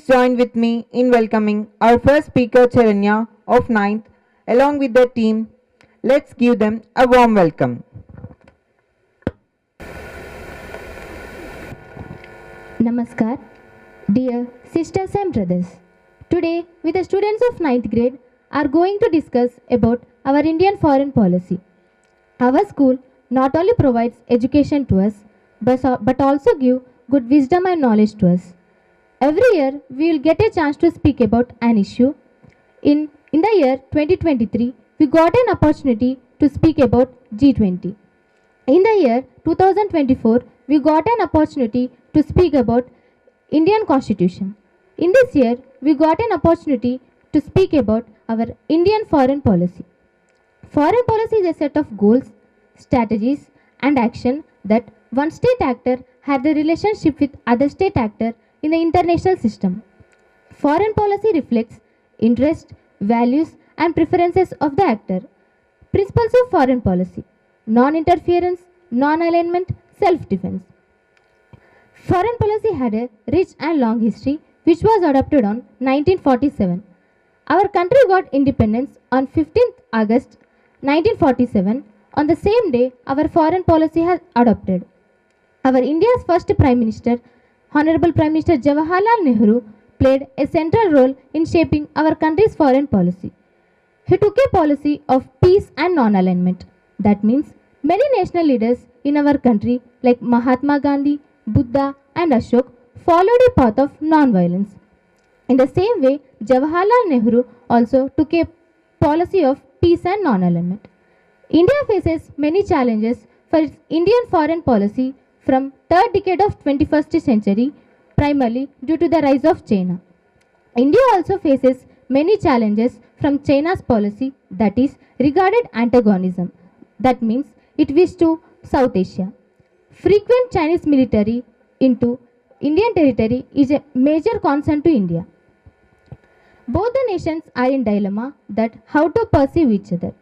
join with me in welcoming our first speaker, Charanya of ninth, along with the team. Let's give them a warm welcome. Namaskar, dear sisters and brothers. Today, we the students of ninth grade are going to discuss about our Indian foreign policy. Our school not only provides education to us, but also give good wisdom and knowledge to us. Every year, we will get a chance to speak about an issue. In the year 2023, we got an opportunity to speak about G20. In the year 2024, we got an opportunity to speak about Indian Constitution. In this year, we got an opportunity to speak about our Indian foreign policy. Foreign policy is a set of goals, strategies, and action that one state actor had the relationship with other state actor in the international system. Foreign policy reflects interest, values, and preferences of the actor. Principles of foreign policy: non-interference, non-alignment, self-defense. Foreign policy had a rich and long history which was adopted on 1947. Our country got independence on 15th August 1947. On the same day, our foreign policy has adopted. Our India's first Prime Minister, Honorable Prime Minister Jawaharlal Nehru, played a central role in shaping our country's foreign policy. He took a policy of peace and non-alignment. That means many national leaders in our country like Mahatma Gandhi, Buddha and Ashok followed a path of non-violence. In the same way, Jawaharlal Nehru also took a policy of peace and non-alignment. India faces many challenges for its Indian foreign policy from third decade of 21st century, primarily due to the rise of China. India also faces many challenges from China's policy, that is regarded antagonism. That means it wished to South Asia. Frequent Chinese military into Indian territory is a major concern to India. Both the nations are in dilemma that how to perceive each other.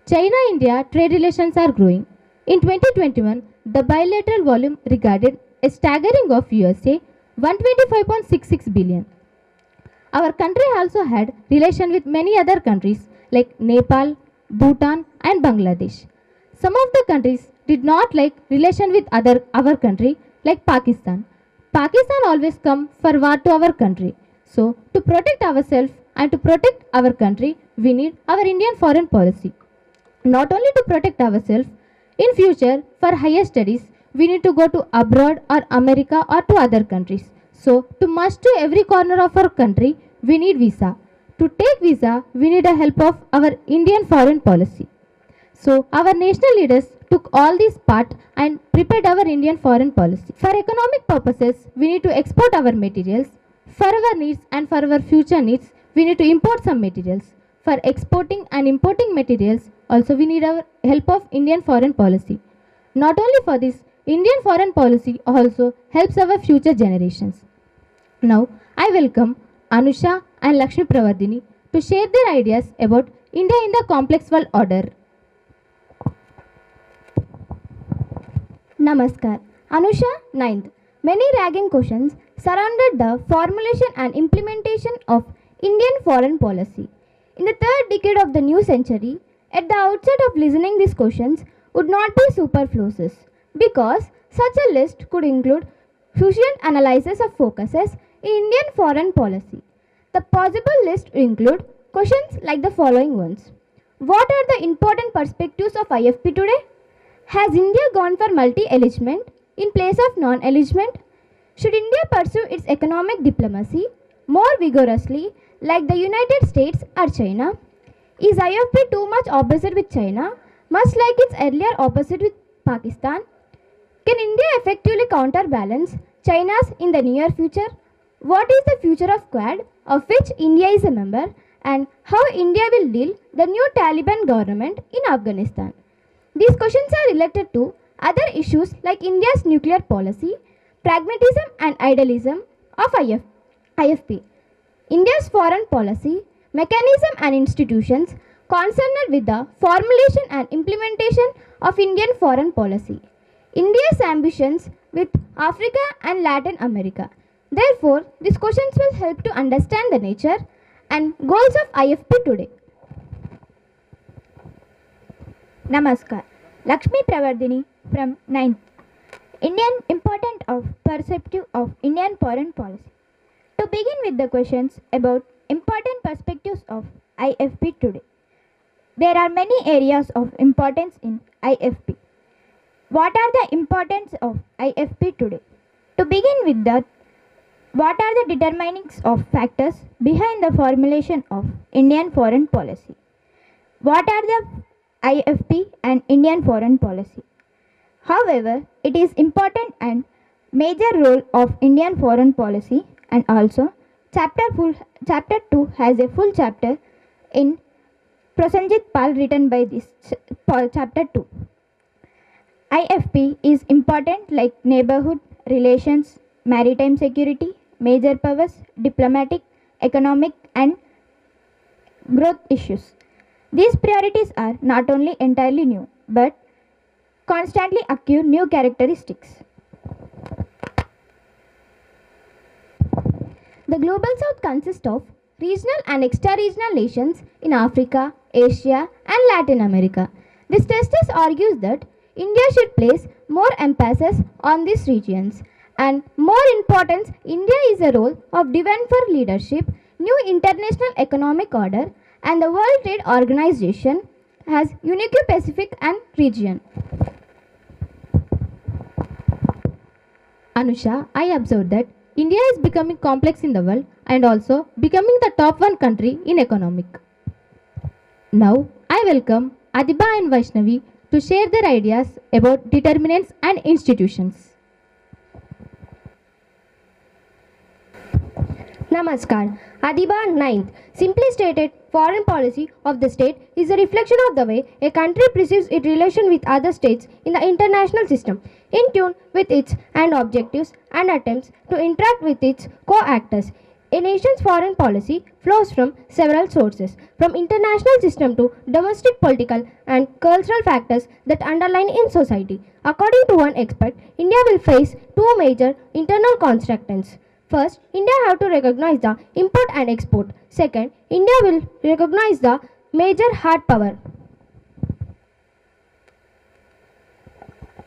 China-India trade relations are growing. In 2021, the bilateral volume regarded a staggering of USA 125.66 billion. Our country also had relation with many other countries like Nepal, Bhutan and Bangladesh. Some of the countries did not like relation with our country like Pakistan. Pakistan always come for war to our country. So to protect ourselves and to protect our country, we need our Indian foreign policy. Not only to protect ourselves, in future for higher studies, we need to go to abroad or America or to other countries. So to march to every corner of our country, we need visa. To take visa, we need the help of our Indian foreign policy. So our national leaders took all these part and prepared our Indian foreign policy. For economic purposes, we need to export our materials. For our needs and for our future needs, we need to import some materials. For exporting and importing materials, also we need our help of Indian foreign policy. Not only for this, Indian foreign policy also helps our future generations. Now, I welcome Anusha and Lakshmi Pravardhini to share their ideas about India in the complex world order. Namaskar. Anusha, ninth. Many ragging questions surrounded the formulation and implementation of Indian foreign policy. In the third decade of the new century, at the outset of listening these questions would not be superfluous because such a list could include sufficient analysis of focuses in Indian foreign policy. The possible list would include questions like the following ones. What are the important perspectives of IFP today? Has India gone for multi-alignment in place of non-alignment? Should India pursue its economic diplomacy more vigorously like the United States or China? Is IFP too much opposite with China, much like its earlier opposite with Pakistan? Can India effectively counterbalance China's in the near future? What is the future of Quad, of which India is a member, and how India will deal the new Taliban government in Afghanistan? These questions are related to other issues like India's nuclear policy, pragmatism and idealism of IFP, India's foreign policy, mechanism and institutions concerned with the formulation and implementation of Indian foreign policy, India's ambitions with Africa and Latin America, Therefore, these questions will help to understand the nature and goals of IFP today. Namaskar. Lakshmi Pravardhini from 9th. Indian important of perspective of Indian foreign policy. To begin with the questions about important perspectives of IFP today. There are many areas of importance in IFP. What are the importance of IFP today? To begin with that, what are the determinings of factors behind the formulation of Indian foreign policy? What are the IFP and Indian foreign policy? However, it is important and major role of Indian foreign policy, and also chapter 2 has a full chapter in Prosenjit Pal written by this chapter 2. IFP is important like neighborhood relations, maritime security, major powers, diplomatic, economic and growth issues. These priorities are not only entirely new but constantly acquire new characteristics. The Global South consists of regional and extra-regional nations in Africa, Asia and Latin America. This thesis argues that India should place more emphasis on these regions, and more importance, India is a role of demand for leadership, new international economic order and the World Trade Organization has unique Pacific and region. Anusha, I observed that India is becoming complex in the world and also becoming the top one country in economic. Now, I welcome Adiba and Vaishnavi to share their ideas about determinants and institutions. Namaskar. Adiba 9th. Simply stated, foreign policy of the state is a reflection of the way a country perceives its relation with other states in the international system, in tune with its and objectives and attempts to interact with its co-actors. A nation's foreign policy flows from several sources, from international system to domestic political and cultural factors that underline in society. According to one expert, India will face two major internal constraints. First, India have to recognize the import and export. Second, India will recognize the major hard power.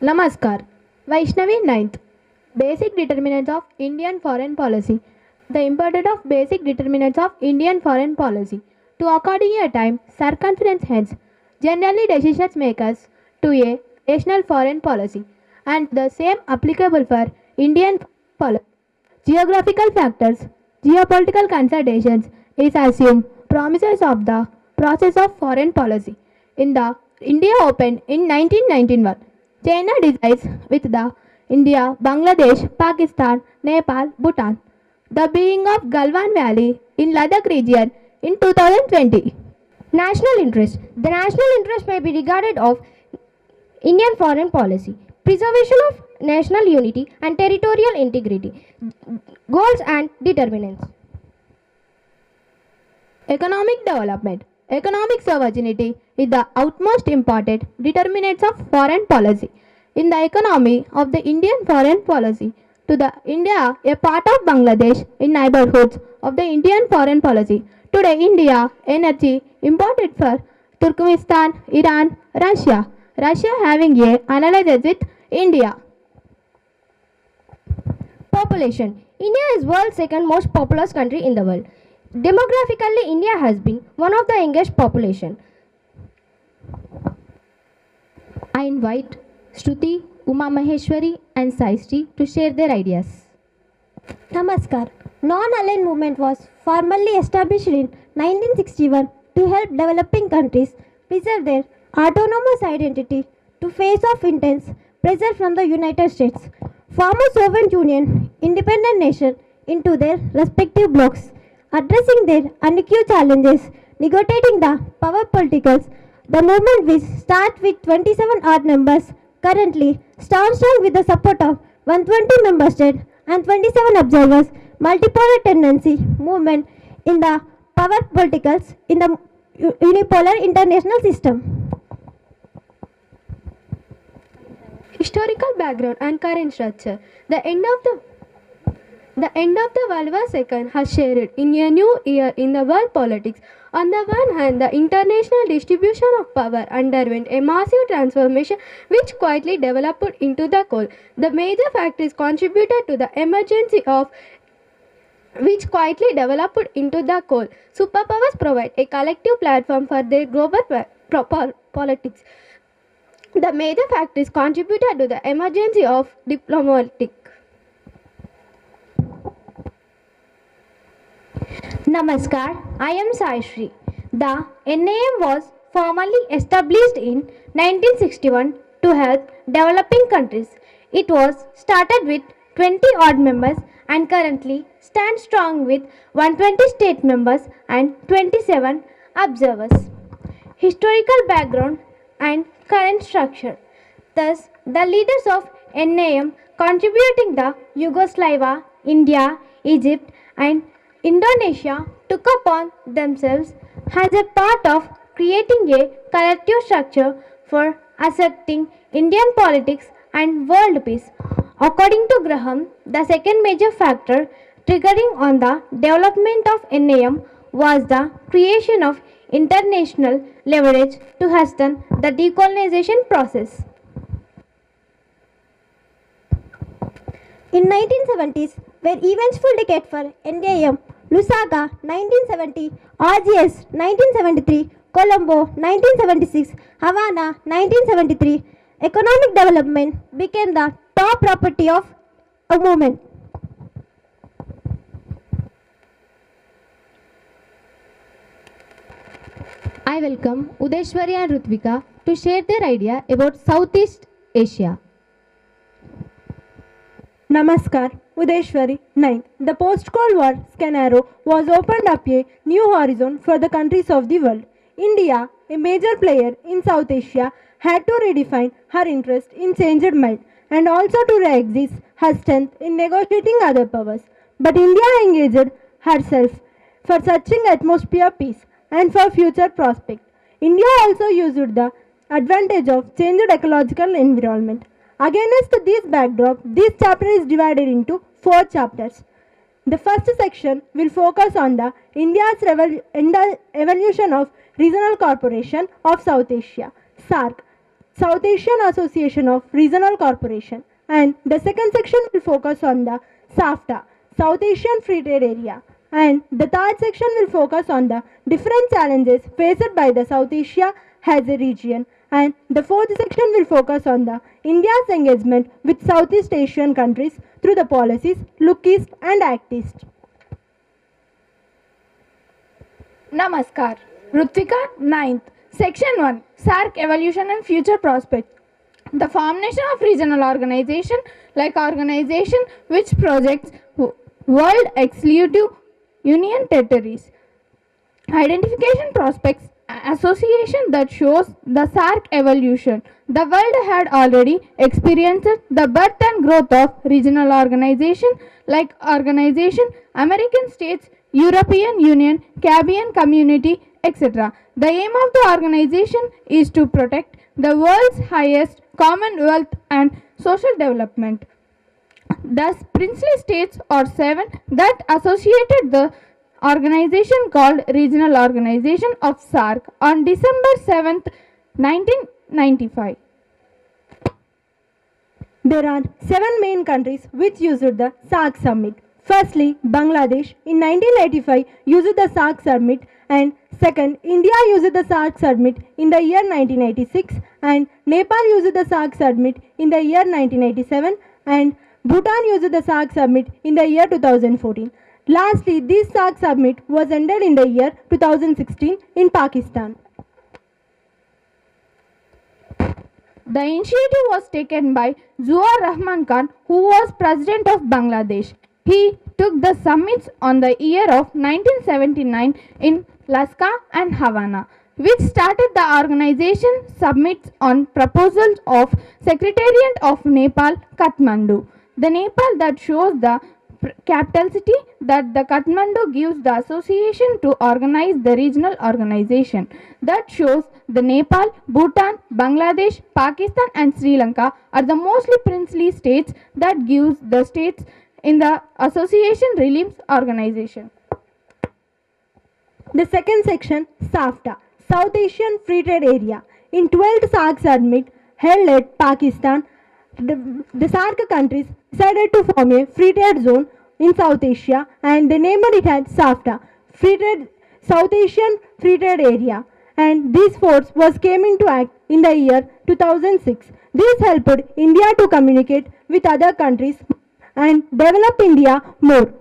Namaskar. Vaishnavi 9th. Basic determinants of Indian foreign policy. The importance of basic determinants of Indian foreign policy. To according a time, circumference heads, generally decision makers to a national foreign policy, and the same applicable for Indian policy. Geographical factors, geopolitical considerations is assumed promises of the process of foreign policy. In the India Open in 1991, China decides with the India, Bangladesh, Pakistan, Nepal, Bhutan. The being of Galwan Valley in Ladakh region in 2020. National interest. The national interest may be regarded of Indian foreign policy. Preservation of national unity and territorial integrity. Goals and determinants. Economic development. Economic sovereignty is the utmost important determinants of foreign policy. In the economy of the Indian foreign policy, to the India, a part of Bangladesh in neighborhoods of the Indian foreign policy. Today, India energy imported for Turkmenistan, Iran, Russia. Russia having a analysis with India. Population. India is world's second most populous country in the world. Demographically, India has been one of the youngest population. I invite Shruti, Uma Maheshwari and Saishri to share their ideas. Namaskar. Non-aligned movement was formally established in 1961 to help developing countries preserve their autonomous identity to face off intense pressure from the United States, former Soviet Union, independent nation into their respective blocs, addressing their unequal challenges, negotiating the power politicals. The movement which starts with 27 odd members currently stands strong with the support of 120 member states and 27 observers. Multipolar tendency movement in the power politicals in the unipolar international system. Historical background and current structure. The The end of the World War II has shared in a new era in the world politics. On the one hand, the international distribution of power underwent a massive transformation which quietly developed into the coal. The major factors contributed to the emergency of which quietly developed into the coal. Superpowers provide a collective platform for their global politics. The major factors contributed to the emergency of diplomatic. Namaskar, I am Saishri. The NAM was formally established in 1961 to help developing countries. It was started with 20 odd members and currently stands strong with 120 state members and 27 observers. Historical background and current structure. Thus, the leaders of NAM contributing the Yugoslavia, India, Egypt, and Indonesia took upon themselves as a part of creating a collective structure for asserting Indian politics and world peace. According to Graham, the second major factor triggering on the development of NAM was the creation of international leverage to hasten the decolonization process. In 1970s were eventful decade for NAM. Lusaka 1970, RGS 1973, Colombo 1976, Havana 1973. Economic development became the top property of a movement. I welcome Udeshwari and Rutvika to share their idea about Southeast Asia. Namaskar, Udeshwari. 9th. The post-Cold War scenario was opened up a new horizon for the countries of the world. India, a major player in South Asia, had to redefine her interest in changed mind and also to re-exist her strength in negotiating other powers. But India engaged herself for searching atmosphere peace and for future prospect. India also used the advantage of changed ecological environment. Against this backdrop, this chapter is divided into 4 chapters. The first section will focus on the India's evolution of Regional Corporation of South Asia, SARC, South Asian Association of Regional Corporation, and the second section will focus on the SAFTA, South Asian Free Trade Area, and the third section will focus on the different challenges faced by the South Asia as a region, and the fourth section will focus on the India's engagement with Southeast Asian countries through the policies Look East and Act East. Namaskar. Rutvika, 9th. Section 1. SARC Evolution and Future Prospects. The formation of regional organization like organization which projects world exclusive union territories. Identification prospects association that shows the SARC evolution. The world had already experienced the birth and growth of regional organization like organization, American states, European Union, Caribbean Community, etc. The aim of the organization is to protect the world's highest commonwealth and social development. Thus, princely states are 7 that associated the organization called Regional Organization of SARC on December 7th, 1995. There are 7 main countries which used the SARC summit. Firstly, Bangladesh in 1985 used the SARC summit, and second, India used the SARC summit in the year 1986, and Nepal used the SARC summit in the year 1987, and Bhutan used the SARC summit in the year 2014. Lastly, this SARC summit was ended in the year 2016 in Pakistan. The initiative was taken by Zauur Rahman Khan, who was president of Bangladesh. He took the summits on the year of 1979 in Lasaka and Havana, which started the organization summits on proposals of Secretariat of Nepal, Kathmandu. The Nepal that shows the capital city that the Kathmandu gives the association to organize the regional organization. That shows the Nepal, Bhutan, Bangladesh, Pakistan and Sri Lanka are the mostly princely states that gives the states in the Association Relief Organization. The second section, SAFTA, South Asian Free Trade Area. In 12th SAARC summit held at Pakistan, the SAARC countries decided to form a free trade zone in South Asia and they named it as SAFTA, South Asian Free Trade Area. And this force was came into act in the year 2006. This helped India to communicate with other countries and develop India more.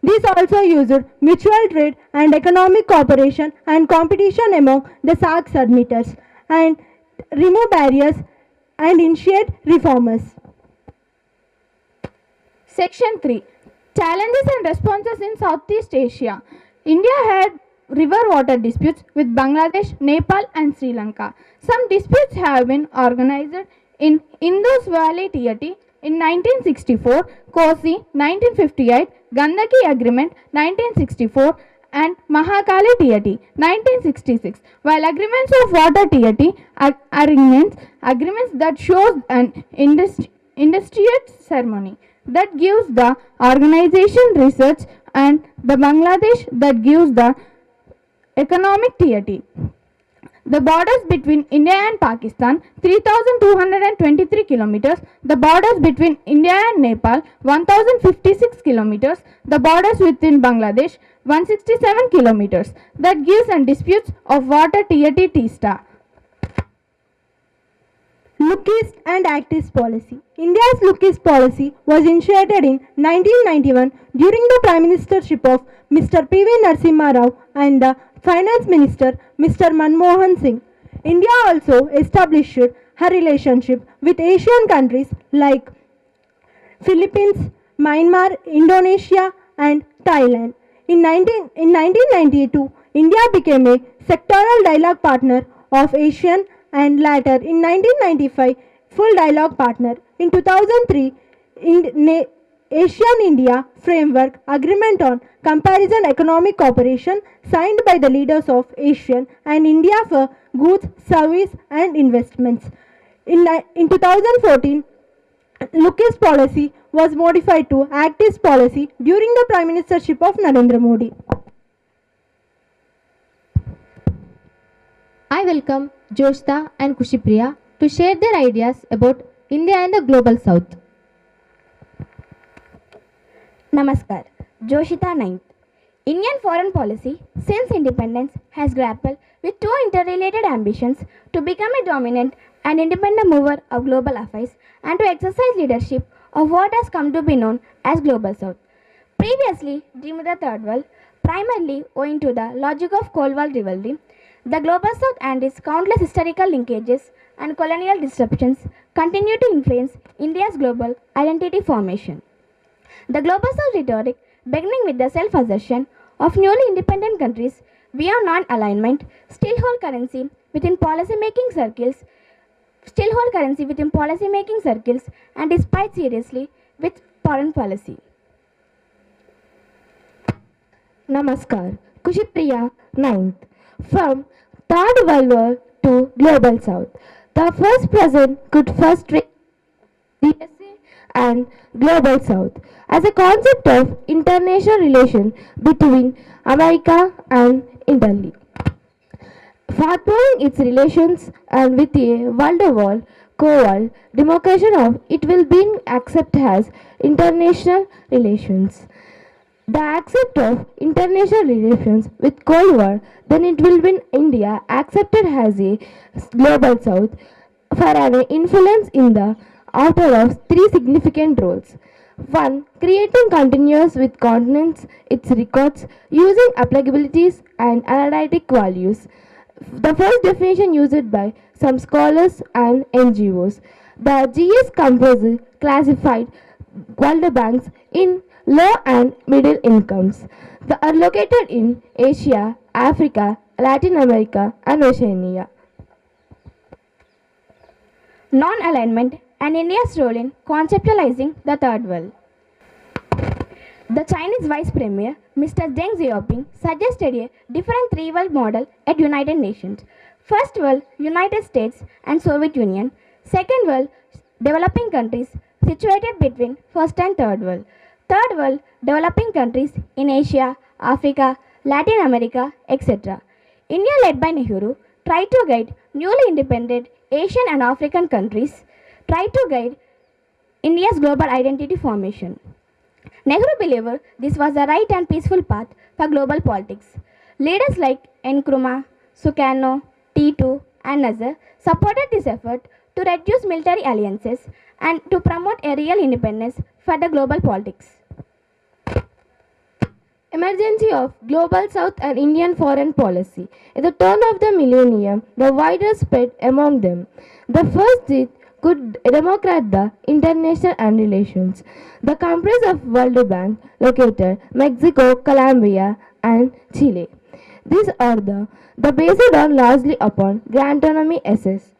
This also used mutual trade and economic cooperation and competition among the SAARC submitters and remove barriers and initiate reformers. Section 3. Challenges and responses in Southeast Asia. India had river water disputes with Bangladesh, Nepal and Sri Lanka. Some disputes have been organized in Indus Valley Treaty in 1964, Kosi 1958, Gandaki Agreement 1964 and Mahakali Treaty 1966, while agreements of water treaty agreements that shows an industrial ceremony that gives the organization research and the Bangladesh that gives the economic treaty. The borders between India and Pakistan 3,223 kilometers. The borders between India and Nepal 1,056 kilometers. The borders within Bangladesh 167 kilometers. That gives and disputes of water treaty TISTA. Look East and Act East policy. India's Look East policy was initiated in 1991 during the Prime Ministership of Mr. P.V. Narasimha Rao and the Finance Minister Mr. Manmohan Singh. India also established her relationship with Asian countries like Philippines, Myanmar, Indonesia and Thailand. In 1992, India became a sectoral dialogue partner of ASEAN and later in 1995 full dialogue partner. In 2003, ASEAN-India Framework Agreement on Comparison Economic Cooperation signed by the leaders of ASEAN and India for goods, service and investments. In 2014, Look East policy was modified to Act East policy during the Prime Ministership of Narendra Modi. I welcome Joshita and Kushipriya to share their ideas about India and the Global South. Namaskar. Joshita 9th. Indian foreign policy since independence has grappled with two interrelated ambitions to become a dominant and independent mover of global affairs and to exercise leadership of what has come to be known as Global South. Previously deemed the Third World, primarily owing to the logic of Cold War rivalry, the Global South and its countless historical linkages and colonial disruptions continue to influence India's global identity formation. The Global South rhetoric, beginning with the self-assertion of newly independent countries via non-alignment, still hold currency within policy-making circles, and despite seriously with foreign policy. Namaskar. Kushipriya 9th. From Third World War to Global South. The first present could first trace USA and Global South as a concept of international relation between America and Italy. Furthering its relations and with a world co-world demarcation of it will be accepted as international relations. The accept of international relations with Cold War, then it will be India accepted as a global South for an influence in the author of three significant roles. 1. Creating continuous with continents its records using applicabilities and analytic values. The first definition used by some scholars and NGOs. The GS comprises classified world banks in low and middle incomes. They are located in Asia, Africa, Latin America and Oceania. Non-alignment and India's role in conceptualizing the Third World. The Chinese Vice Premier, Mr. Deng Xiaoping, suggested a different three-world model at United Nations. First world, United States and Soviet Union. Second world, developing countries situated between first and third world. third world developing countries in Asia, Africa, Latin America, etc. India, led by Nehru, tried to guide newly independent Asian and African countries, tried to guide India's global identity formation. Nehru believed this was the right and peaceful path for global politics. Leaders like Nkrumah, Sukarno, Titu, and Nazar supported this effort to reduce military alliances and to promote a real independence for the global politics. Emergency of Global South and Indian foreign policy. At the turn of the millennium, the wider spread among them. The first it could democratize the international and relations. The comprise of World Bank located Mexico, Colombia, and Chile. These are the based on largely upon Grantonomy SS.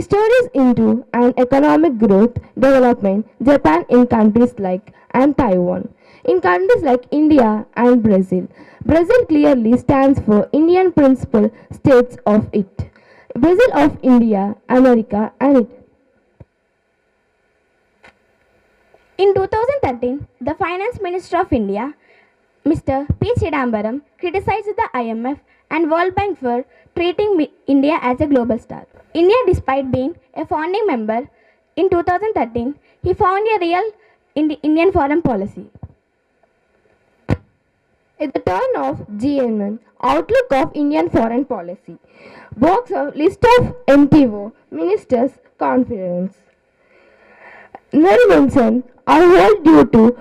Studies into an economic growth development Japan in countries like and Taiwan. In countries like India and Brazil, Brazil clearly stands for Indian principal states of it. Brazil of India, America and it. In 2013, the Finance Minister of India, Mr. P. Chidambaram, criticized the IMF and World Bank for treating India as a global star. India, despite being a founding member, in 2013, he found a real Indian foreign policy. At the turn of GNN, Outlook of Indian Foreign Policy. Box of List of MTO Ministers Conference. Nelson are held due to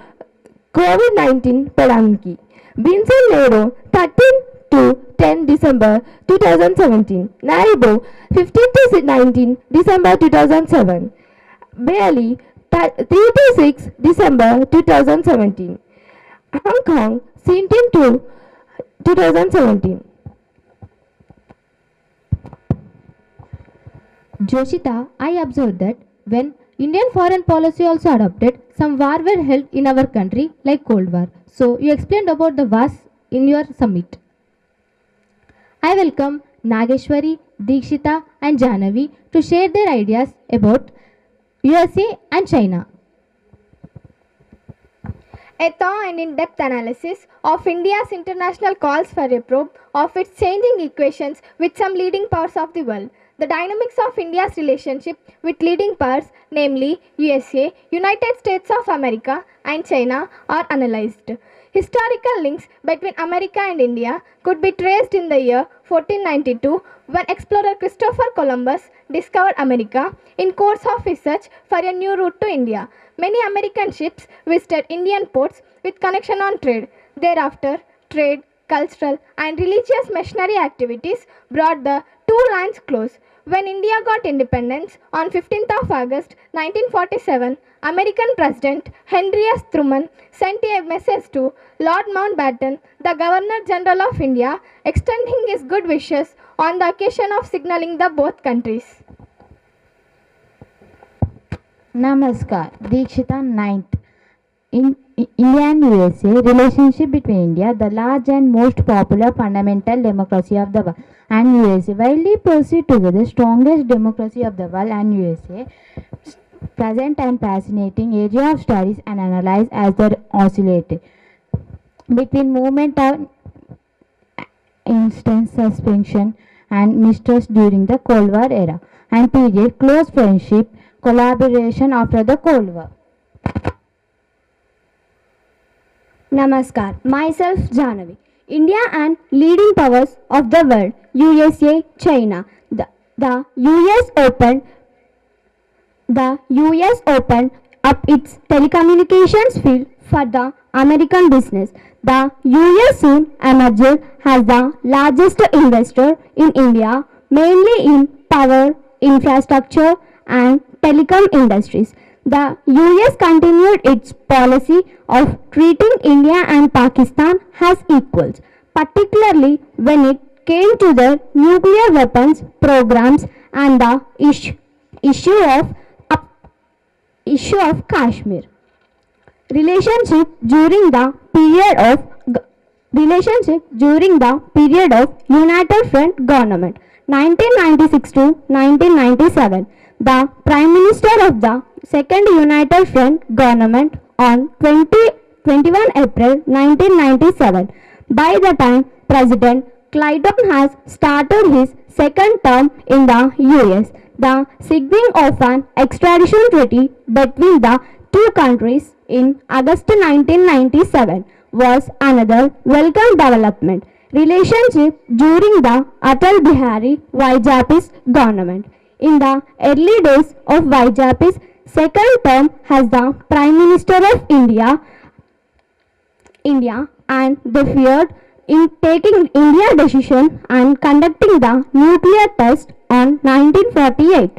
COVID-19 pandemic. Vincent Lero, 13 to 10 December 2017. Naibo, 15 to 19 December 2007. Bailey, 3 to 6 December 2017. Hong Kong, 17 to 2017. Joshita, I observed that when Indian foreign policy also adopted, some war were held in our country like Cold War. So you explained about the wars in your summit. I welcome Nageshwari, Dikshita and Jahnavi to share their ideas about USA and China. A thorough and in-depth analysis of India's international calls for a probe of its changing equations with some leading powers of the world. The dynamics of India's relationship with leading powers, namely USA, United States of America and China, are analyzed. Historical links between America and India could be traced in the year 1492 when explorer Christopher Columbus discovered America in course of his search for a new route to India. Many American ships visited Indian ports with connection on trade. Thereafter, trade, cultural and religious missionary activities brought the two lands close. When India got independence on 15th of August 1947, American President Henry S. Truman sent a message to Lord Mountbatten, the Governor General of India, extending his good wishes on the occasion of signaling the both countries. Namaskar, Dikshita 9th. In India and USA, relationship between India, the large and most popular fundamental democracy of the world, and USA, widely perceived together strongest democracy of the world, and USA, present and fascinating area of studies and analyze as the oscillated between movement of instant suspension and mistrust during the Cold War era, and period close friendship collaboration after the Cold War. Namaskar, myself Jahnavi. India and leading powers of the world, USA, China. The US opened up its telecommunications field for the American business. The US soon emerged as the largest investor in India, mainly in power, infrastructure and telecom industries. The US continued its policy of treating India and Pakistan as equals, particularly when it came to the nuclear weapons programs and the issue of Kashmir. Relationship during the period of United Front government 1996 to 1997. The Prime Minister of the Second United Front government on 21 April 1997. By the time President Clinton has started his second term in the US, the signing of an extradition treaty between the two countries in August 1997 was another welcome development relationship during the Atal Bihari Vajpayee's government. In the early days of Vajpayee's second term as the Prime Minister of India, and they feared in taking India decision and conducting the nuclear test on 1948.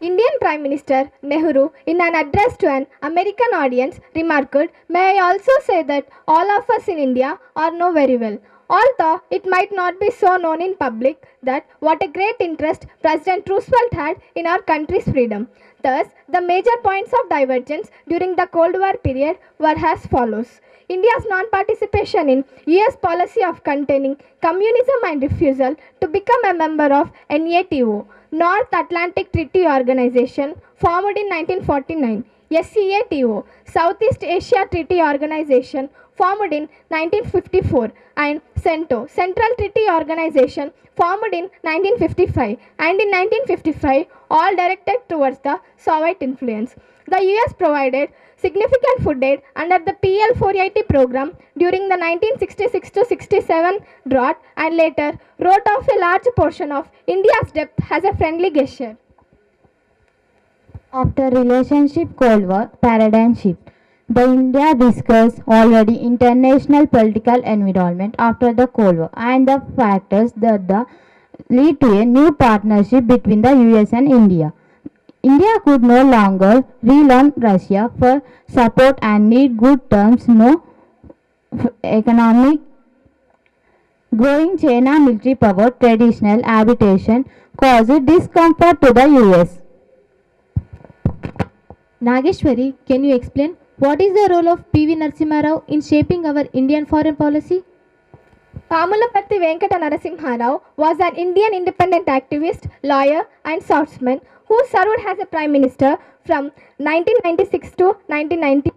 Indian Prime Minister Nehru, in an address to an American audience, remarked, "May I also say that all of us in India are know very well, although it might not be so known in public, that what a great interest President Roosevelt had in our country's freedom." Thus, the major points of divergence during the Cold War period were as follows. India's non-participation in US policy of containing communism and refusal to become a member of NATO, North Atlantic Treaty Organization, formed in 1949, SEATO, Southeast Asia Treaty Organization, formed in 1954, and CENTO, Central Treaty Organization, formed in 1955, and in 1955, all directed towards the Soviet influence. The US provided significant food aid under the PL 480 program during the 1966-67 drought, and later wrote off a large portion of India's debt as a friendly gesture. After relationship Cold War paradigm shift, the India discussed already international political environment after the Cold War and the factors that lead to a new partnership between the US and India. India could no longer rely on Russia for support and need good terms, no economic growing China military power, traditional habitation caused discomfort to the US. Nageshwari, can you explain what is the role of P.V. Narasimha Rao in shaping our Indian foreign policy? Pamulaparthi Venkata Narasimha Rao was an Indian independent activist, lawyer, and statesman who served as a Prime Minister from 1996 to 1990.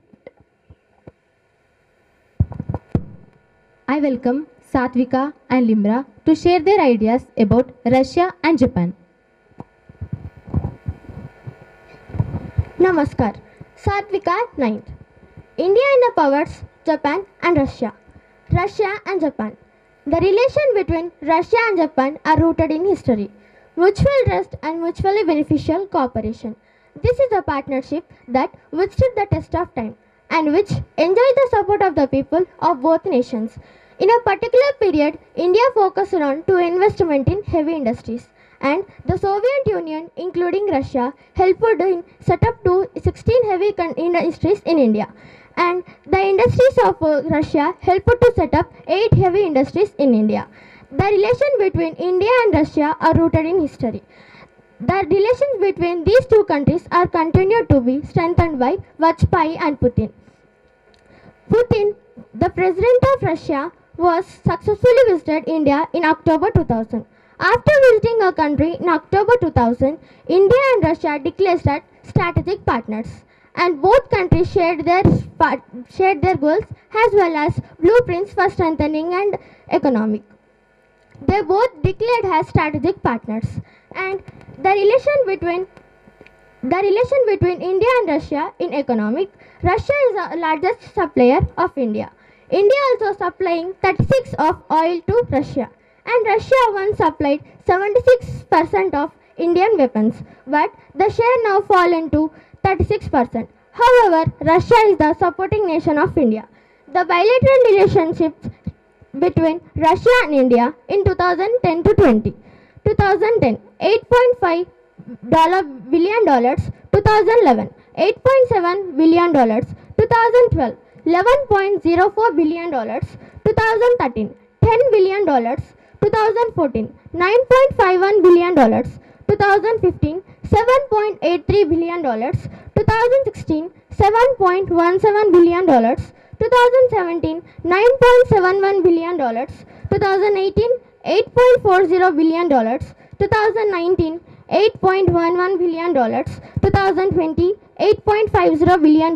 I welcome Satvika and Limra to share their ideas about Russia and Japan. Namaskar. Satvika 9th. India empowers Japan and Russia. Russia and Japan. The relation between Russia and Japan are rooted in history, mutual trust and mutually beneficial cooperation. This is a partnership that withstood the test of time and which enjoys the support of the people of both nations. In a particular period, India focused on to investment in heavy industries, and the Soviet Union, including Russia, helped in set up 16 heavy industries in India, and the industries of Russia helped to set up 8 heavy industries in India. The relation between India and Russia are rooted in history. The relations between these two countries are continued to be strengthened by Vajpayee and Putin. Putin, the president of Russia, was successfully visited India in October 2000. After visiting a country in October 2000, India and Russia declared as strategic partners, and both countries shared their goals as well as blueprints for strengthening and economic. They both declared as strategic partners, and the relation between India and Russia in economic, Russia is the largest supplier of India. India also supplying 36% of oil to Russia, and Russia once supplied 76% of Indian weapons, but the share now fallen to 36%. However, Russia is the supporting nation of India. The bilateral relationships between Russia and India in 2010 to 20. 2010, $8.5 billion, 2011, $8.7 billion, 2012, $11.04 billion, 2013, $10 billion, 2014, $9.51 billion, 2015, $7.83 billion, 2016, $7.17 billion, 2017, $9.71 billion, 2018, $8.40 billion, 2019, $8.11 billion. 2020, $8.50 billion.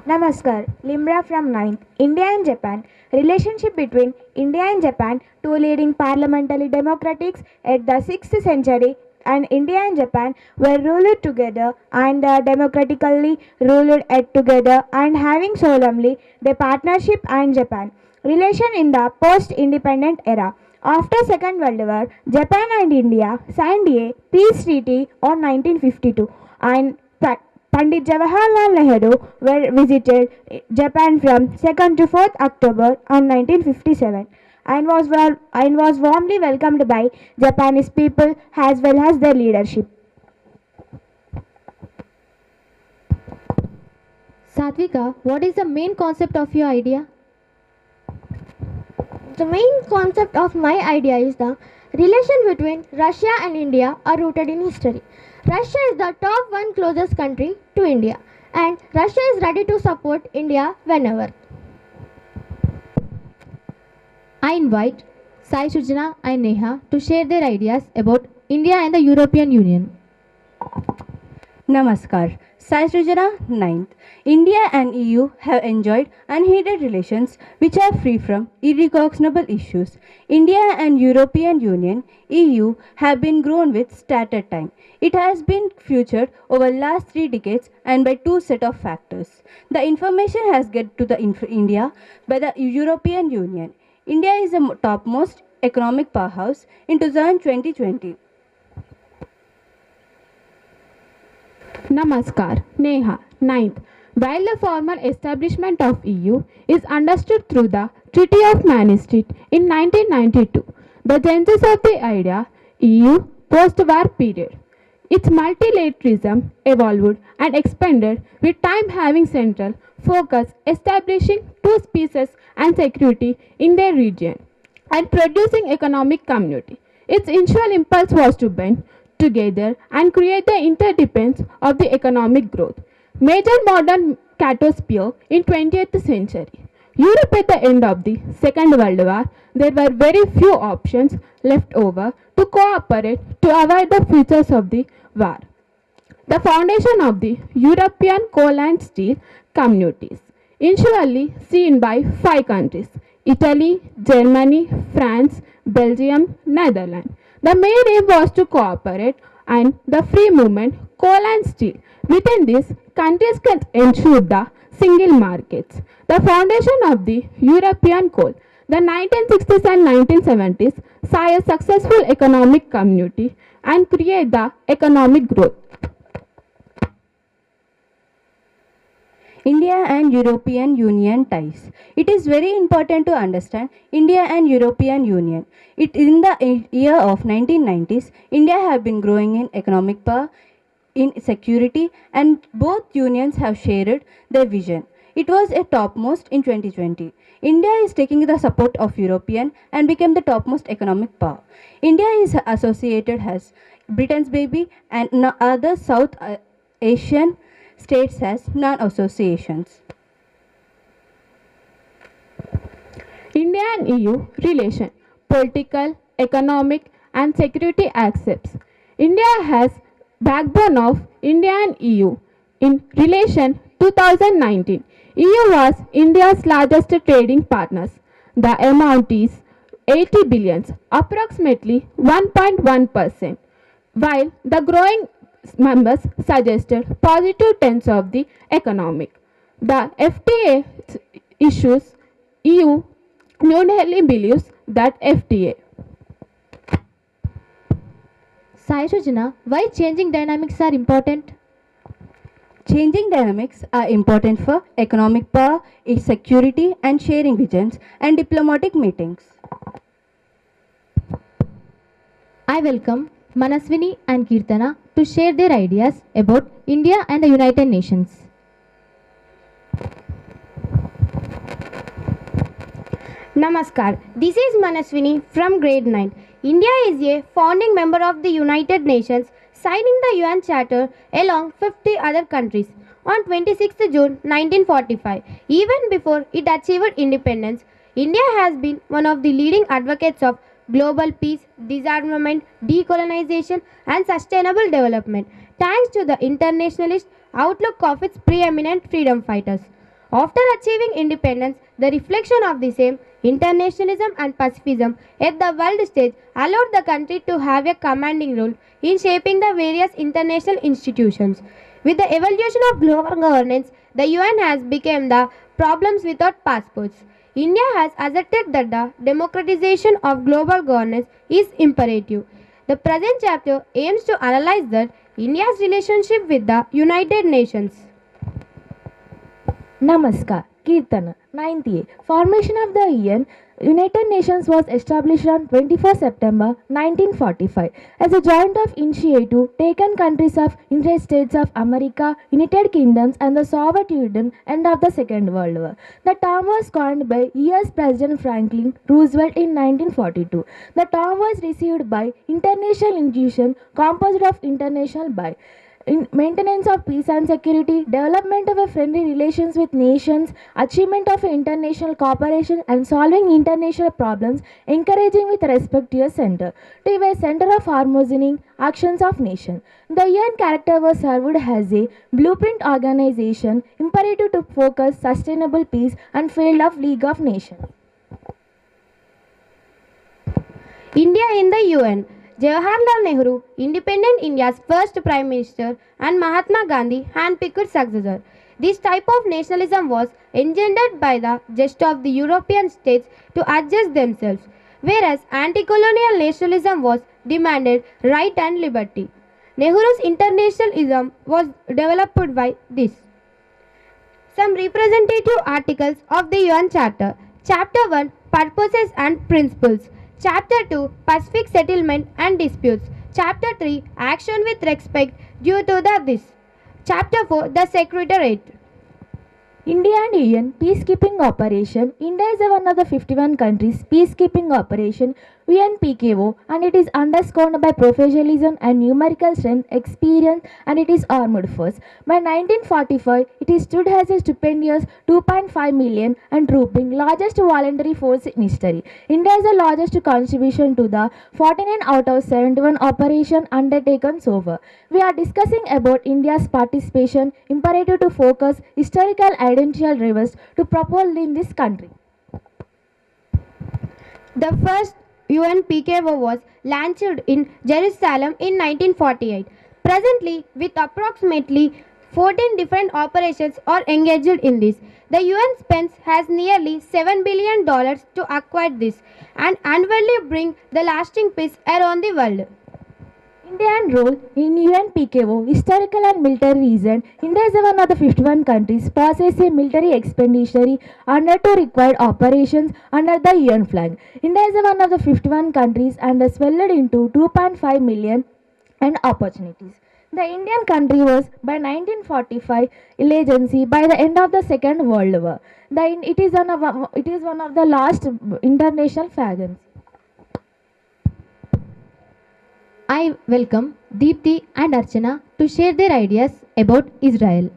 Namaskar, Limra from 9th. India and Japan. Relationship between India and Japan, two leading parliamentary democracies at the 6th century, and India and Japan were ruled together and democratically ruled at together and having solemnly the partnership and Japan. Relation in the post-independent era. After Second World War, Japan and India signed a peace treaty on 1952 and Pandit Jawaharlal Nehru were visited Japan from 2nd to 4th October on 1957 and was warmly welcomed by Japanese people as well as their leadership. Satvika, what is the main concept of your idea? The main concept of my idea is the relation between Russia and India are rooted in history. Russia is the top one closest country to India, and Russia is ready to support India whenever. I invite Sai Sujana and Neha to share their ideas about India and the European Union. Namaskar. Sai Srijana, 9th. India and EU have enjoyed unheeded relations which are free from irreconcilable issues. India and European Union EU have been grown with started time. It has been futured over last 3 decades and by 2 set of factors. The information has get to the India by the European Union. India is the topmost economic powerhouse in 2020. Namaskar, Neha, 9th. While the formal establishment of EU is understood through the Treaty of Maastricht in 1992, the genesis of the idea EU post-war period. Its multilateralism evolved and expanded with time having central focus establishing 2 species and security in their region and producing economic community. Its initial impulse was to bend together and create the interdependence of the economic growth. Major modern catosphere in 20th century. Europe at the end of the Second World War, there were very few options left over to cooperate to avoid the futures of the war. The foundation of the European coal and steel communities, initially seen by 5 countries, Italy, Germany, France, Belgium, Netherlands. The main aim was to cooperate and the free movement coal and steel. Within this, countries can ensure the single markets. The foundation of the European coal. The 1960s and 1970s saw a successful economic community and create the economic growth. India and European Union ties. It is very important to understand India and European Union. In the year of 1990s, India have been growing in economic power, in security, and both unions have shared their vision. It was a topmost in 2020. India is taking the support of European and became the topmost economic power. India is associated as Britain's baby and other South Asian states as non-associations. India and EU relation, political, economic and security aspects. India has backbone of India and EU. In relation 2019, EU was India's largest trading partners. The amount is 80 billions, approximately 1.1%, while the growing members suggested positive trends of the economic. The FTA issues EU New Delhi believes that FTA. Sai Sujana, why changing dynamics are important? Changing dynamics are important for economic power, its security and sharing visions and diplomatic meetings. I welcome Manaswini and Kirtana to share their ideas about India and the United Nations. Namaskar. This is Manaswini from grade 9. India is a founding member of the United Nations, signing the UN Charter along 50 other countries on 26 June 1945. Even before it achieved independence, India has been one of the leading advocates of global peace, disarmament, decolonization, and sustainable development, thanks to the internationalist outlook of its preeminent freedom fighters. After achieving independence, the reflection of the same internationalism and pacifism at the world stage allowed the country to have a commanding role in shaping the various international institutions. With the evolution of global governance, the UN has become the problems without passports. India has asserted that the democratization of global governance is imperative. The present chapter aims to analyze that India's relationship with the United Nations. Namaskar. Kirtana. 9th A. Formation of the United Nations was established on 24 September 1945 as a joint of initiative taken countries of United States of America, United Kingdoms and the Soviet Union end of the Second World War. The term was coined by US President Franklin Roosevelt in 1942. The term was received by international institution composed of international by maintenance of peace and security, development of a friendly relations with nations, achievement of international cooperation and solving international problems, encouraging with respect to a center, to be a center of harmonizing actions of nation. The UN character was served as a blueprint organization, imperative to focus sustainable peace and field of League of Nations. India in the UN. Jawaharlal Nehru, independent India's first Prime Minister, and Mahatma Gandhi, handpicked successor. This type of nationalism was engendered by the gest of the European states to adjust themselves, whereas anti-colonial nationalism was demanded right and liberty. Nehru's internationalism was developed by this. Some representative articles of the UN Charter. Chapter 1, Purposes and Principles. Chapter 2, Pacific Settlement and Disputes. Chapter 3, Action with Respect due to the this. Chapter 4, The Secretariat. India and UN peacekeeping operation. India is one of the 51 countries peacekeeping operation UNPKO, and it is underscored by professionalism and numerical strength, experience, and it is armed force. By 1945, it is stood as a stupendous 2.5 million and trooping largest voluntary force in history. India is the largest contribution to the 49 out of 71 operation undertaken so far. We are discussing about India's participation, imperative to focus historical identical rivers to propel in this country. The first UNPKO was launched in Jerusalem in 1948. Presently, with approximately 14 different operations are engaged in this. The UN spends has nearly $7 billion to acquire this and annually bring the lasting peace around the world. Indian role in UNPKO, historical and military reason. India is one of the 51 countries possesses a military expenditure under two required operations under the UN flag. India is one of the 51 countries and has swelled into 2.5 million and opportunities. The Indian country was by 1945 agency by the end of the Second World War. It is one of the last international agencies. I welcome Deepthi and Archana to share their ideas about Israel.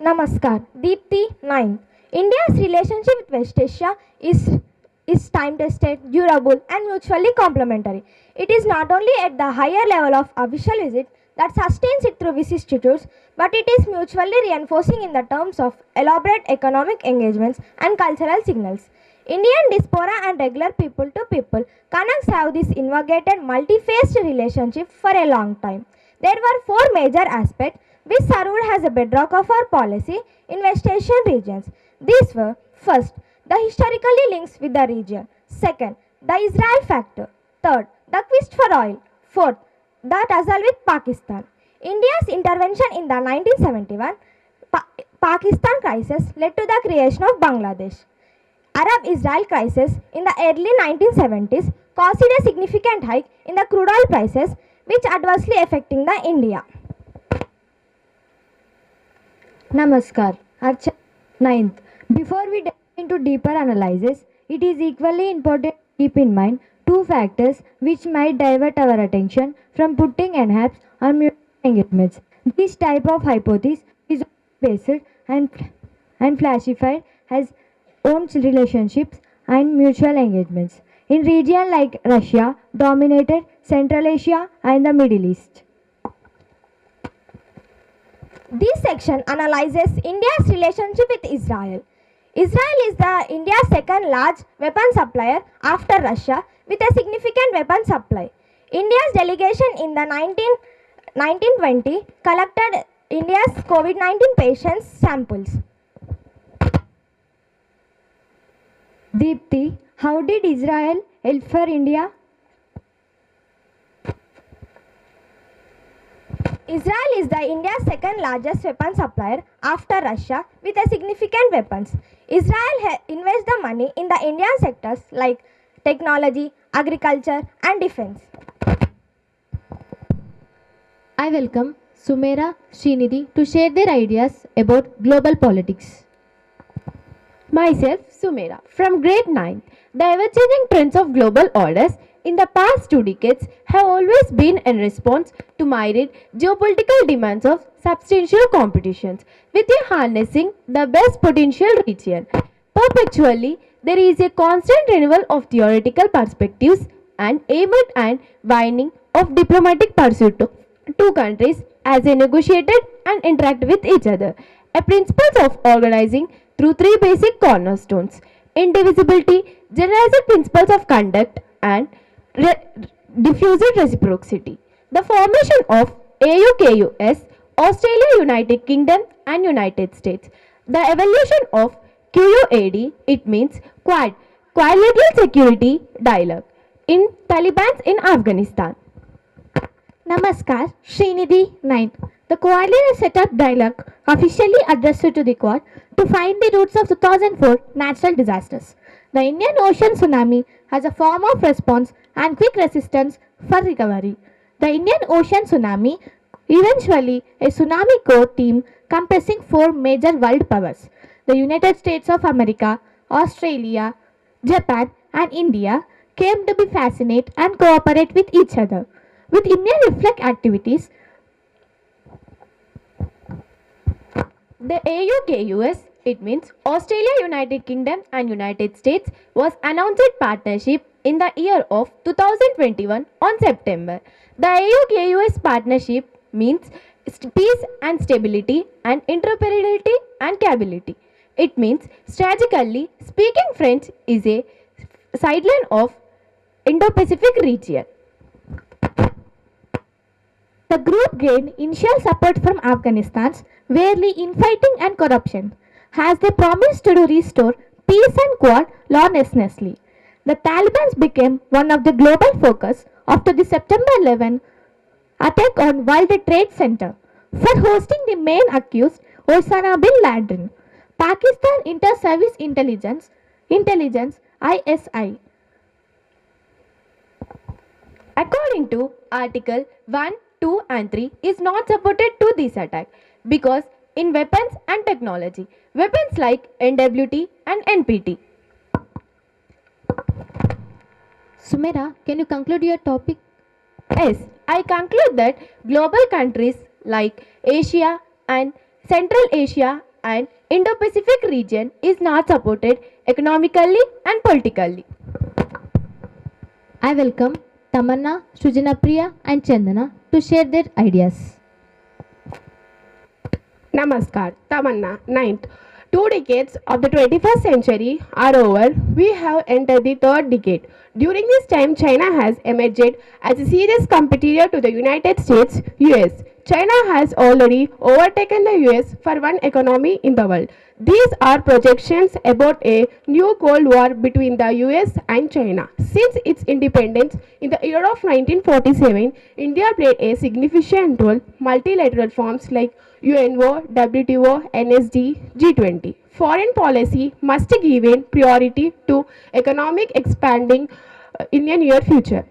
Namaskar. Deepthi 9. India's relationship with West Asia is time-tested, durable and mutually complementary. It is not only at the higher level of official visit that sustains it through vicissitudes, but it is mutually reinforcing in the terms of elaborate economic engagements and cultural signals. Indian diaspora and regular people-to-people connects have this invigorated multi-faced relationship for a long time. There were four major aspects which served as a bedrock of our policy in West Asian regions. These were: first, the historically links with the region; second, the Israel factor; third, the quest for oil; fourth, the tussle with Pakistan. India's intervention in the 1971 Pakistan crisis led to the creation of Bangladesh. Arab-Israel crisis in the early 1970s caused a significant hike in the crude oil prices, which adversely affecting the India. Namaskar. 9th. Before we dive into deeper analysis, it is equally important to keep in mind two factors which might divert our attention from putting enhanced on mutual engagements. This type of hypothesis is based and classified as own relationships and mutual engagements. in regions like Russia dominated Central Asia and the Middle East. This section analyzes India's relationship with Israel. Israel is the India's second large weapon supplier after Russia with a significant weapon supply. India's delegation in the 1920 collected India's COVID-19 patients' samples. Deepthi, how did Israel help for India? Israel is the India's second largest weapon supplier after Russia with a significant weapons. Israel invests the money in the Indian sectors like technology, agriculture and defense. I welcome Sumera Srinidhi to share their ideas about global politics. Myself, Sumera, from grade 9. The ever-changing trends of global orders in the past 2 decades have always been in response to myriad geopolitical demands of substantial competitions, with a harnessing the best potential region. Perpetually, there is a constant renewal of theoretical perspectives and aimed and widening of diplomatic pursuit of two countries as they negotiated and interact with each other. A principles of organizing through 3 basic cornerstones: indivisibility, generalized principles of conduct, and diffused reciprocity. The formation of AUKUS, Australia, United Kingdom, and United States. The evolution of QUAD, it means Quadrilateral Security Dialogue, in Taliban in Afghanistan. Namaskar, Srinidhi 9th. The Coordinated Setup Dialogue officially addressed to the Quad to find the roots of 2004 natural disasters. The Indian Ocean tsunami as a form of response and quick resistance for recovery. The Indian Ocean tsunami, eventually a tsunami core team comprising 4 major world powers: the United States of America, Australia, Japan, and India, came to be fascinate and cooperate with each other. With Indian reflect activities, the AUKUS, it means Australia, United Kingdom, and United States, was announced partnership in the year of 2021 on September. The AUKUS partnership means peace and stability and interoperability and capability. It means strategically speaking, French is a sideline of Indo-Pacific region. the group gained initial support from Afghanistan's warely infighting and corruption, as they promised to restore peace and Quad lawlessness. The Taliban became one of the global focus after the September 11 attack on World Trade Center for hosting the main accused Osama bin Laden. Pakistan Inter-Service Intelligence ISI. According to Article 1, 2 and 3 is not supported to this attack because in weapons and technology, weapons like NWT and NPT. Sumera, can you conclude your topic? Yes, I conclude that global countries like Asia and Central Asia and Indo-Pacific region is not supported economically and politically. I welcome Tamanna, Sujanapriya and Chandana to share their ideas. Namaskar, Tamanna, 9th. 2 decades of the 21st century are over. We have entered the 3rd decade. During this time, China has emerged as a serious competitor to the United States, US. China has already overtaken the US for one economy in the world. These are projections about a new Cold War between the US and China. Since its independence in the year of 1947, India played a significant role. Multilateral forms like UNO, WTO, NSD, G20. Foreign policy must give in priority to economic expanding in a near future.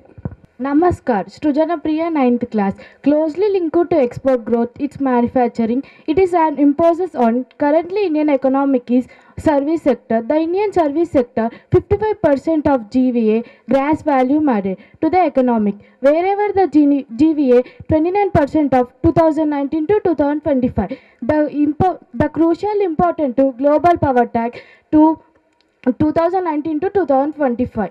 Namaskar, Srujanapriya 9th class. Closely linked to export growth, its manufacturing. It is an emphasis on currently Indian economic is service sector. The Indian service sector, 55% of GVA, gross value added to the economic. Wherever the GVA, 29% of 2019 to 2025. The crucial important to global power tag to 2019 to 2025.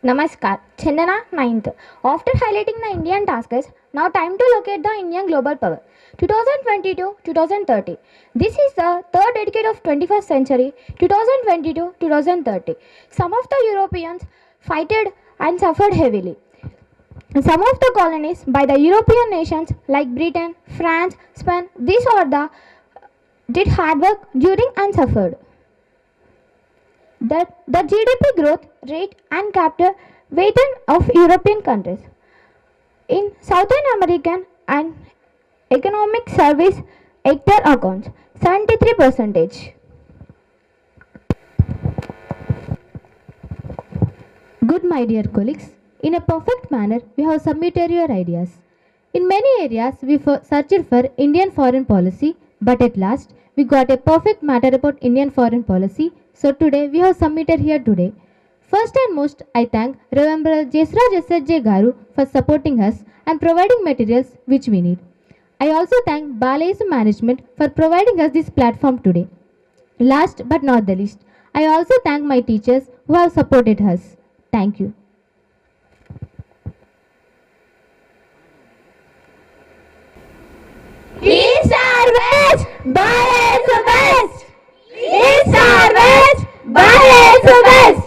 Namaskar. Chandana 9th. After highlighting the Indian taskers, now time to locate the Indian global power. 2022-2030. This is the third decade of 21st century, 2022-2030. Some of the Europeans fighted and suffered heavily. Some of the colonies by the European nations like Britain, France, Spain, these are the did hard work during and suffered. The GDP growth rate and capital weighted of European countries. In Southern American and economic service sector accounts, 73%. Good, my dear colleagues. In a perfect manner, we have submitted your ideas. In many areas, we searched for Indian foreign policy, but at last, we got a perfect matter about Indian foreign policy. So today, we have submitted here today. First and most, I thank Reverend Jesraj S.J. Garu for supporting us and providing materials which we need. I also thank Balayesu management for providing us this platform today. Last but not the least, I also thank my teachers who have supported us. Thank you. East or West, Balayesu best. East or West, Balayesu best.